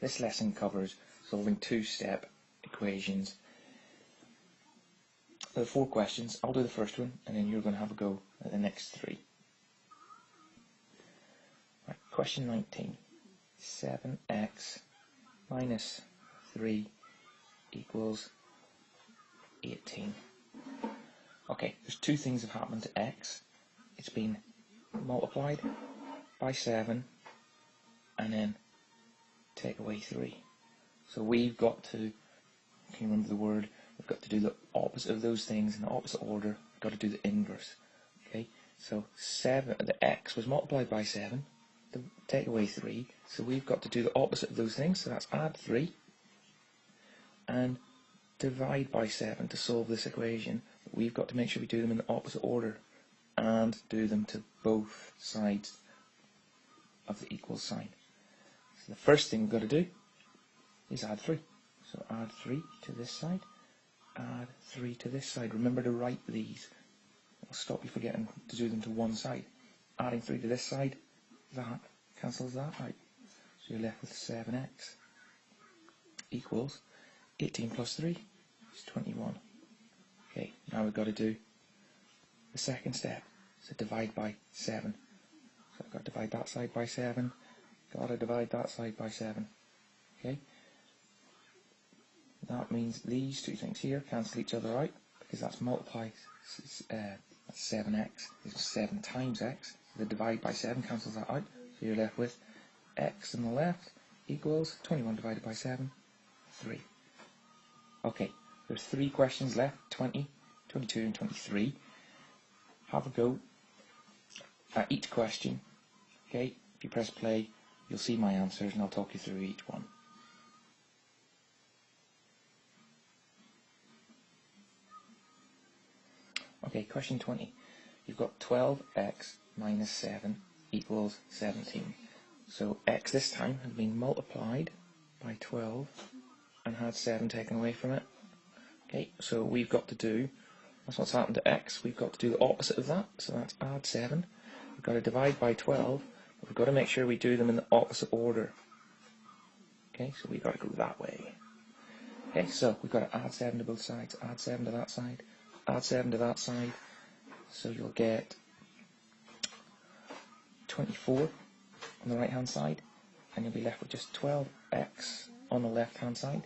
This lesson covers solving two-step equations. There are 4 questions. I'll do the first one, and then you're going to have a go at the next 3. Right, question 19. 7x minus 3 equals 18. Okay, there's 2 things have happened to x. It's been multiplied by 7 and then take away 3. So we've got to, can you remember the word? We've got to do the opposite of those things in the opposite order. We've got to do the inverse. Okay, so 7, the x was multiplied by 7, take away 3. So we've got to do the opposite of those things. So that's add 3 and divide by 7 to solve this equation. We've got to make sure we do them in the opposite order and do them to both sides of the equal sign. So the first thing we've got to do is add 3. So add 3 to this side, add 3 to this side. Remember to write these. It'll stop you forgetting to do them to one side. Adding 3 to this side, that cancels that out. So you're left with 7x equals 18 plus 3 is 21. Okay, now we've got to do the second step. So divide by 7. So I've got to divide that side by 7. Got to divide that side by 7. Okay. That means these 2 things here cancel each other out because that's multiply. That's 7x. This is 7 times x. The divide by 7 cancels that out. So you're left with x on the left equals 21 divided by 7, 3. Okay, there's 3 questions left, 20, 22 and 23. Have a go at each question. Okay, if you press play, you'll see my answers and I'll talk you through each one. Okay, question 20. You've got 12x minus 7 equals 17. So x this time has been multiplied by 12 and had 7 taken away from it. Okay, so we've got to do, that's what's happened to x, we've got to do the opposite of that, so that's add 7. We've got to divide by 12, but we've got to make sure we do them in the opposite order. Okay, so we've got to go that way. Okay, so we've got to add 7 to both sides, add 7 to that side, add 7 to that side, so you'll get 24 on the right hand side, and you'll be left with just 12x on the left hand side.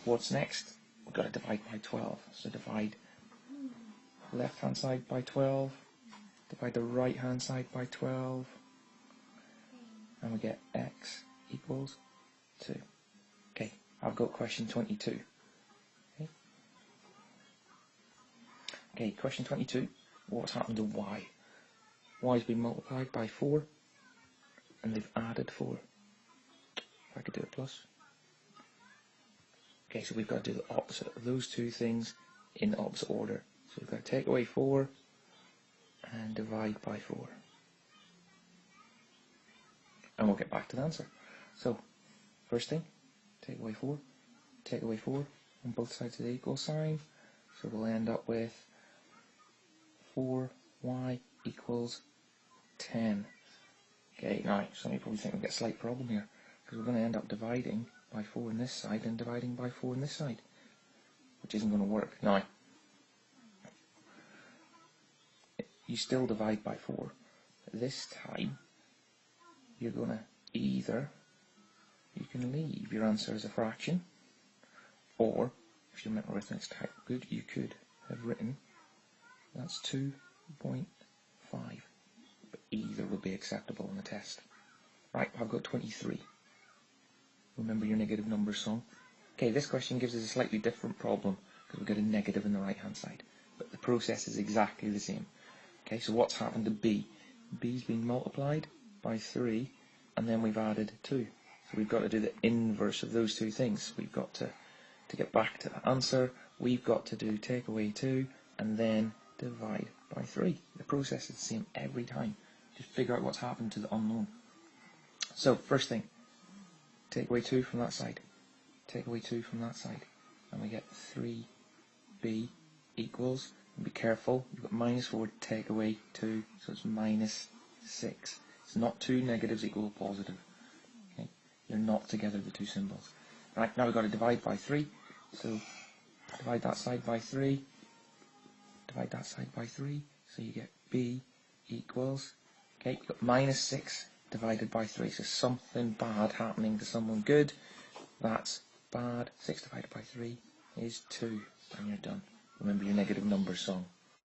What's next? We've got to divide by 12. So divide left hand side by 12, divide the right hand side by 12, and we get x equals 2. Okay, I've got question 22. Okay, question 22. What's happened to y? Y has been multiplied by 4, and they've added 4. If I could do a plus. Okay, so we've got to do the opposite of those 2 things in the opposite order. So we've got to take away 4 and divide by 4. And we'll get back to the answer. So, first thing, take away 4 on both sides of the equal sign. So we'll end up with 4y equals 10. Okay, now some people probably think we've got a slight problem here because we're going to end up dividing by 4 on this side and dividing by 4 on this side, which isn't going to work. Now, you still divide by 4. This time, you're going to either, you can leave your answer as a fraction, or, if your mental arithmetic's quite good, you could have written, that's 2.5. But either will be acceptable on the test. Right, I've got 23. Remember your negative numbers song. Okay, this question gives us a slightly different problem because we've got a negative on the right hand side. But the process is exactly the same. Okay, so what's happened to b? B's been multiplied by 3 and then we've added 2. So we've got to do the inverse of those 2 things. We've got to get back to the answer, we've got to do take away 2 and then divide by 3. The process is the same every time. Just figure out what's happened to the unknown. So, first thing, take away 2 from that side, take away 2 from that side, and we get 3b equals, and be careful, you've got minus 4 to take away 2, so it's minus 6. It's not 2 negatives equal positive. Okay? Your not together, the two symbols. Right, now we've got to divide by 3. So divide that side by 3. Divide that side by 3. So you get B equals, okay, you've got minus 6 divided by 3. So something bad happening to someone good. That's bad. 6 divided by 3 is 2. And you're done. Remember your negative number song.